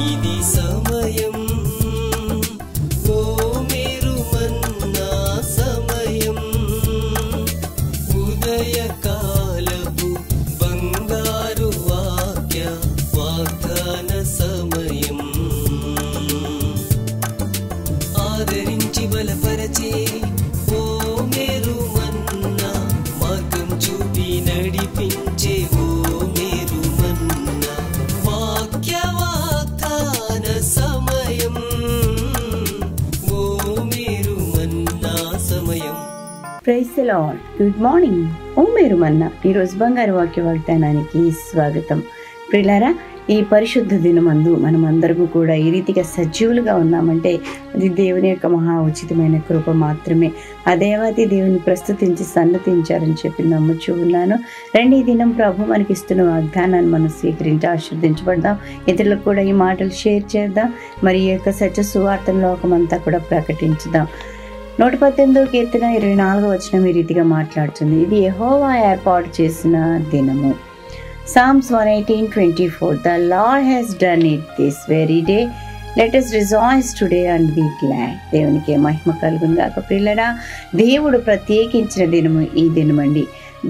ఇది సమయం, ఓ మేరు మన్నా సమయం, ఉదయకాలపు బంగారు వాగ్దాన సమయం. ఆదరించి బలపరచే ఓ మేరు మన్నా, మార్గం చూపి నడిపించే ఓ మేరు మన్నా, వాగ్దాన సమయం, ఓ మేరు మన్నా సమయం. Praise the Lord. Good morning. ఓ మేరు మన్నా ఈరోజు బంగారు వాక్య వాగ్దానానికి స్వాగతం. ప్రియులారా, ఈ పరిశుద్ధ దినమందు మనమందరము కూడా ఈ రీతిగా సజీవులుగా ఉన్నామంటే అది దేవుని యొక్క మహా ఉచితమైన కృప మాత్రమే. ఆ దేవాది దేవుని ప్రస్తుతించి సన్నతించారని చెప్పి నమ్ముచూ ఉన్నాను. రండి, ఈ దినం ప్రభు మనకి ఇస్తున్న వాగ్దానాన్ని మనం స్వీకరించి ఆశీర్వదించబడదాం. ఇతరులకు కూడా ఈ మాటలు షేర్ చేద్దాం. మరి ఈ యొక్క సత్య సువార్తను లోకమంతా కూడా ప్రకటించుదాం. 118 కీర్తన 24 వచనం ఈ రీతిగా మాట్లాడుతుంది. ఇది యెహోవా ఏర్పాటు చేసిన దినము. Psalms 118:24 The Lord has done it this very day. Let us rejoice today and be glad. దేవునికి మహిమ కలుగును గాక. ప్రియులారా, దేవుడు ప్రత్యేకించిన దినము ఈ దినమండి.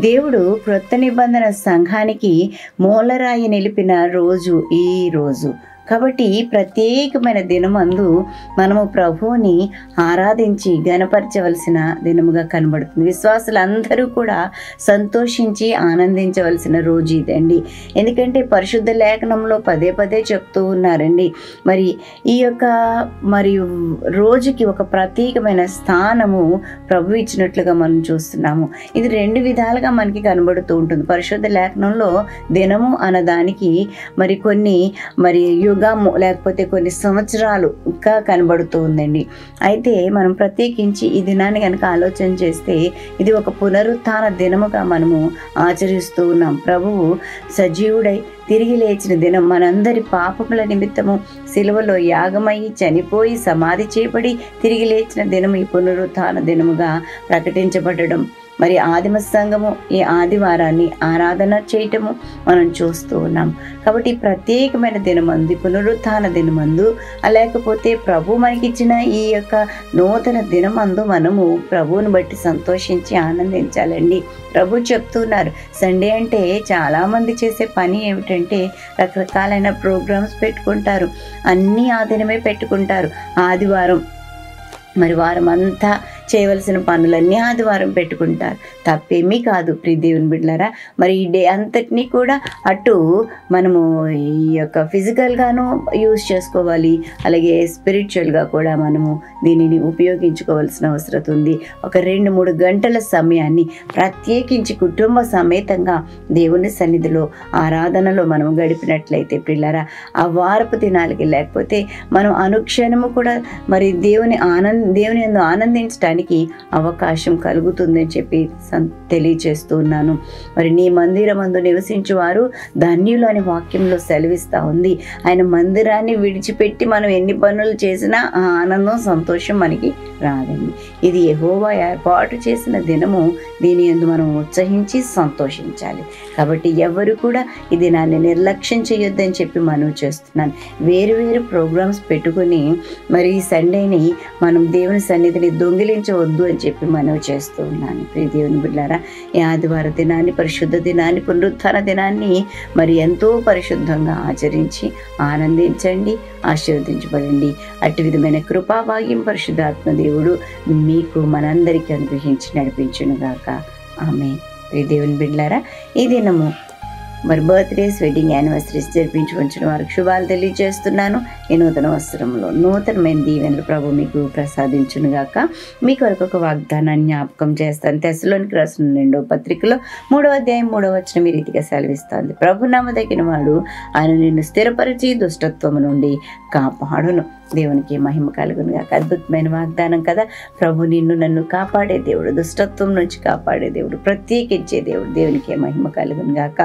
దేవుడు క్రొత్త నిబంధన సంఘానికి మూలరాయి నిలిపిన రోజు ఈ రోజు. కాబట్టి ప్రత్యేకమైన దినమందు మనము ప్రభువుని ఆరాధించి గణపరచవలసిన దినముగా కనబడుతుంది. విశ్వాసులందరూ కూడా సంతోషించి ఆనందించవలసిన రోజు ఇదండి. ఎందుకంటే పరిశుద్ధ లేఖనంలో పదే పదే చెప్తూ ఉన్నారండి. మరి ఈ యొక్క రోజుకి ఒక ప్రత్యేకమైన స్థానము ప్రభు ఇచ్చినట్లుగా మనం చూస్తున్నాము. ఇది 2 విధాలుగా మనకి కనబడుతూ ఉంటుంది. పరిశుద్ధ లేఖనంలో దినము అన్నదానికి కొన్ని యుగము లేకపోతే కొన్ని సంవత్సరాలుగా కనబడుతూ ఉందండి. అయితే మనం ప్రత్యేకించి ఈ దినాన్ని కనుక ఆలోచన చేస్తే ఇది ఒక పునరుత్థాన దినముగా మనము ఆచరిస్తూ ఉన్నాం. ప్రభువు సజీవుడై తిరిగి లేచిన దినం, మనందరి పాపముల నిమిత్తము సిలువలో యాగమయ్యి చనిపోయి సమాధి చేయబడి తిరిగి లేచిన దినం ఈ పునరుత్థాన దినముగా ప్రకటించబడడం. మరి ఆదిమ సంఘము ఈ ఆదివారాన్ని ఆరాధన చేయటము మనం చూస్తూ ఉన్నాం. కాబట్టి ప్రత్యేకమైన దినమందు, పునరుత్థాన దినమందు, లేకపోతే ప్రభు మనకిచ్చిన ఈ యొక్క నూతన దినమందు మనము ప్రభువుని బట్టి సంతోషించి ఆనందించాలండి. ప్రభు చెప్తున్నారు, సండే అంటే చాలామంది చేసే పని ఏమిటంటే రకరకాలైన ప్రోగ్రామ్స్ పెట్టుకుంటారు. అన్నీ ఆ దినమే పెట్టుకుంటారు. ఆదివారం మరి వారం అంతా చేయవలసిన పనులన్నీ ఆదివారం పెట్టుకుంటారు. తప్పేమీ కాదు ప్రియ దేవుని బిడ్డలారా. మరి ఈ డే అంతటినీ కూడా అటు మనము ఈ యొక్క ఫిజికల్గాను యూజ్ చేసుకోవాలి, అలాగే స్పిరిచువల్గా కూడా మనము దీనిని ఉపయోగించుకోవాల్సిన అవసరం ఉంది. ఒక 2-3 గంటల సమయాన్ని ప్రత్యేకించి కుటుంబ సమేతంగా దేవుని సన్నిధిలో ఆరాధనలో మనం గడిపినట్లయితే ప్రియులారా, ఆ వారపు దినాలకి లేకపోతే మనం అనుక్షణము కూడా మరి దేవుని యందు ఆనందించడానికి అవకాశం కలుగుతుందని చెప్పి తెలియచేస్తూ ఉన్నాను. మరి నీ మందిరమందు నివసించువారు ధన్యులు అని వాక్యంలో సెలవిస్తూ ఉంది. ఆయన మందిరాన్ని విడిచిపెట్టి మనం ఎన్ని పనులు చేసినా ఆ ఆనందం సంతోషం మనకి రాదండి. ఇది యెహోవా ఏర్పాటు చేసిన దినము. దీని యందు మనం ఉత్సహించి సంతోషించాలి. కాబట్టి ఎవరు కూడా ఈ దినాన్ని నిర్లక్ష్యం చేయొద్దని చెప్పి మనం చేస్తున్నాను. వేరు ప్రోగ్రామ్స్ పెట్టుకుని మరి ఈ సండేని మనం దేవుని సన్నిధిని దొంగిలించవద్దు అని చెప్పి మనం చేస్తూ ఉన్నాను. ప్రియ దేవుని బిడ్డలారా, ఈ ఆదివార దినాన్ని, పరిశుద్ధ దినాన్ని, పునరుత్థాన దినాన్ని మరి ఎంతో పరిశుద్ధంగా ఆచరించి ఆనందించండి, ఆశీర్వదించబడండి. అట్టి విధమైన కృపాభాగ్యం పరిశుద్ధాత్మ దేవుడు మీకు మనందరికీ అనుగ్రహించి నడిపించునుగాక. ఆమేన్. ప్రియ దేవుని బిడ్డలారా, ఈ దినము మరి బర్త్డేస్, వెడ్డింగ్ యానివర్సరీస్ జరిపించుకొంచిన వారికి శుభాలు తెలియజేస్తున్నాను. ఈ నూతన వస్త్రంలో నూతనమైన దీవెనలు ప్రభు మీకు ప్రసాదించునుగాక. మీ కొరకు ఒక వాగ్దానాన్ని జ్ఞాపకం చేస్తాను. తెస్సలోనికి రాసిన 2వ పత్రికలో 3వ అధ్యాయం 3వ వచనం ఈ రీతిగా సెలవిస్తుంది. ప్రభు నమ్మదగిన వాడు, ఆయన నిన్ను స్థిరపరిచి దుష్టత్వము నుండి కాపాడును. దేవునికి మహిమ కలుగునుగాక. అద్భుతమైన వాగ్దానం కదా. ప్రభు నిన్ను నన్ను కాపాడే దేవుడు, దుష్టత్వం నుంచి కాపాడే దేవుడు, ప్రత్యేకించే దేవుడు. దేవునికి మహిమ కలుగునుగాక.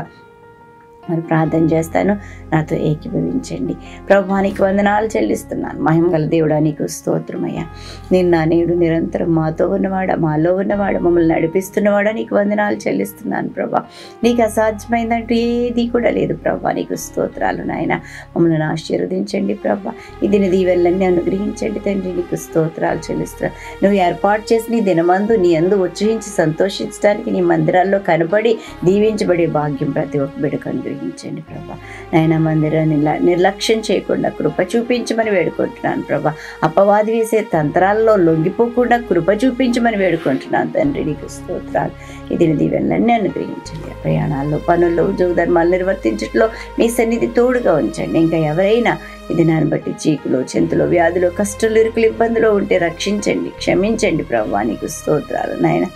మరి ప్రార్థన చేస్తాను, నాతో ఏకీభవించండి. ప్రభువానికి వందనాలు చెల్లిస్తున్నాను. మహిమగల దేవుడా నీకు స్తోత్రమయ్యా. నిన్న నేడు నిరంతరం మాతో ఉన్నవాడా, మాలో ఉన్నవాడా, మమ్మల్ని నడిపిస్తున్నవాడా నీకు వందనాలు చెల్లిస్తున్నాను ప్రభా. నీకు అసాధ్యమైందంటూ ఏది కూడా లేదు ప్రభా. నీకు స్తోత్రాలు నాయన. మమ్మల్ని ఆశీర్వదించండి ప్రభా. ఇది దీవెనలన్నీ అనుగ్రహించండి తండ్రి. నీకు స్తోత్రాలు చెల్లిస్తున్నాను. నువ్వు ఏర్పాటు చేసి నీ దినమందు నీ యందు ఉత్సహించి సంతోషించడానికి నీ మందిరాల్లో కనపడి దీవించబడే భాగ్యం ప్రతి ఒక్క బిడ్డకు అనుగ్రహించండి ప్రభా. నాయన మందిరాన్ని నిర్లక్ష్యం చేయకుండా కృప చూపించమని వేడుకుంటున్నాను ప్రభా. అపవాది వేసే తంత్రాల్లో లొంగిపోకుండా కృప చూపించమని వేడుకుంటున్నాను తండ్రి. నీకు స్తోత్రాలు. ఇది దీవెనలన్నీ అనుగ్రహించండి. ప్రయాణాల్లో, పనుల్లో, ఉద్యోగ ధర్మాలు నిర్వర్తించట్లో మీ సన్నిధి తోడుగా ఉంచండి. ఇంకా ఎవరైనా ఇది దాన్ని బట్టి చీకులో, చింతలో, వ్యాధులు, కష్టాలు, ఇరుకులు, ఇబ్బందులు ఉంటే రక్షించండి, క్షమించండి ప్రభా. నీకు స్తోత్రాలు నాయన.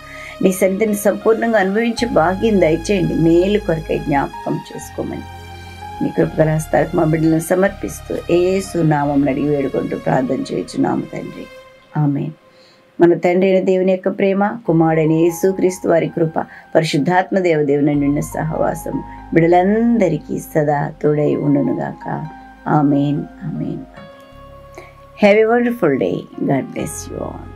నీ సన్నిధిని సంపూర్ణంగా అనుభవించి భాగ్యం దయచేయండి. మేలు కొరకై జ్ఞాపకం చేసుకోమని నీ కృపగల హస్తాలకు మా బిడ్డలను సమర్పిస్తూ యేసు నామం అడిగి వేడుకుంటూ ప్రార్థన చేయుచున్నాము తండ్రి. ఆమేన్. మన తండ్రి అయిన దేవుని యొక్క ప్రేమ, కుమారుడైన యేసుక్రీస్తు వారి కృప, పరిశుద్ధాత్మ దేవదేవుని నిన్న సహవాసం బిడ్డలందరికీ సదా తోడై ఉండునుగాక. Amen. Amen. Have a wonderful day. God bless you all.